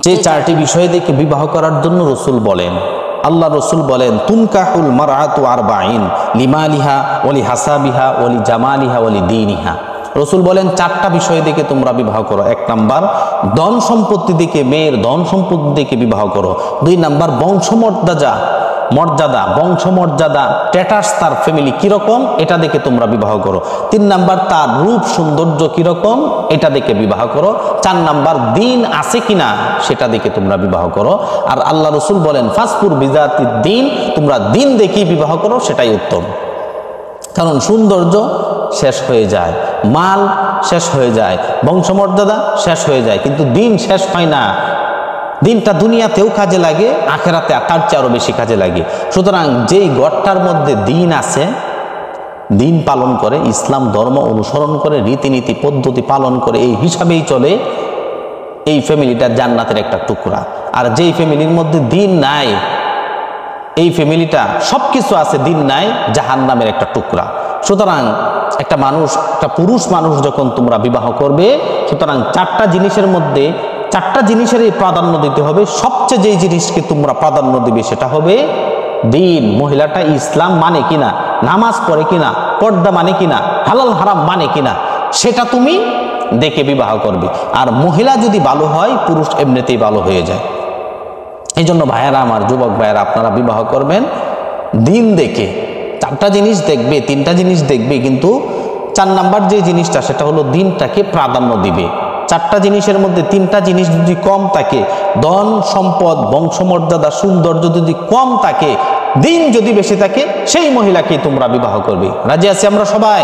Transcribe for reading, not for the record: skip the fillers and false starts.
যে চারটি বিষয় দেখে বিবাহ করার জন্য রসুল বলেন, আল্লাহ রসুল বলেন, তুনকাহুল মারআতু আরবাঈন লিমালিহা ওয়ালি হাসাবিহা ওয়ালি জামালিহা ওয়ালি দীনিহা। রসুল বলেন চারটা বিষয় দেখে তোমরা বিবাহ করো। এক নাম্বার ধন সম্পত্তি দেখে, মেয়ের ধন সম্পত্তি দেখে বিবাহ করো। দুই নাম্বার বংশমর্যাদা স্ট্যাটাস, তার ফ্যামিলি কিরকম এটা দেখে তোমরা বিবাহ করো। তিন নাম্বার তার রূপ সৌন্দর্য কিরকম এটা দেখে বিবাহ করো। চার নাম্বার দিন আছে কিনা সেটা দেখে তোমরা বিবাহ করো। আর আল্লাহ রসুল বলেন ফাসফুর বিজাতিদ দিন, তোমরা দিন দেখেই বিবাহ করো, সেটাই উত্তম। কারণ সৌন্দর্য শেষ হয়ে যায়, মাল শেষ হয়ে যায়, বংশমর্যাদা শেষ হয়ে যায়, কিন্তু দিন শেষ হয় না। দিনটা দুনিয়াতেও কাজে লাগে, আখেরাতে তার চেয়ে আরো বেশি কাজে লাগে। সুতরাং যেই ঘরটার মধ্যে দিন আছে, দিন পালন করে, ইসলাম ধর্ম অনুসরণ করে, রীতিনীতি পদ্ধতি পালন করে, এই হিসাবেই চলে, এই ফ্যামিলিটা জান্নাতের একটা টুকরা। আর যেই ফ্যামিলির মধ্যে দিন নাই, এই ফ্যামিলিটা সবকিছু আছে, দিন নাই, জাহান্নামের একটা টুকরা। সুতরাং একটা পুরুষ মানুষ যখন তোমরা বিবাহ করবে, সুতরাং চারটা জিনিসেরই প্রাধান্য দিতে হবে। সবচেয়ে যেই জিনিসকে তোমরা প্রাধান্য দিবে সেটা হবে দিন। মহিলাটা ইসলাম মানে কিনা, নামাজ পড়ে কিনা, পর্দা মানে কিনা, হালাল হারাম মানে কিনা, সেটা তুমি দেখে বিবাহ করবে। আর মহিলা যদি ভালো হয়, পুরুষ এমনিতেই ভালো হয়ে যায়। এই জন্য ভাইয়েরা আমার, যুবক ভাইয়েরা, আপনারা বিবাহ করবেন দিন দেখে। চারটা জিনিস দেখবে, তিনটা জিনিস দেখবে, কিন্তু চার নাম্বার যে জিনিসটা সেটা হলো দিনটাকে প্রাধান্য দিবে। চারটা জিনিসের মধ্যে তিনটা জিনিস যদি কম থাকে, ধন সম্পদ, বংশমর্যাদা, সৌন্দর্য যদি কম থাকে, দিন যদি বেশি থাকে, সেই মহিলাকে তোমরা বিবাহ করবে। রাজি আছি আমরা সবাই?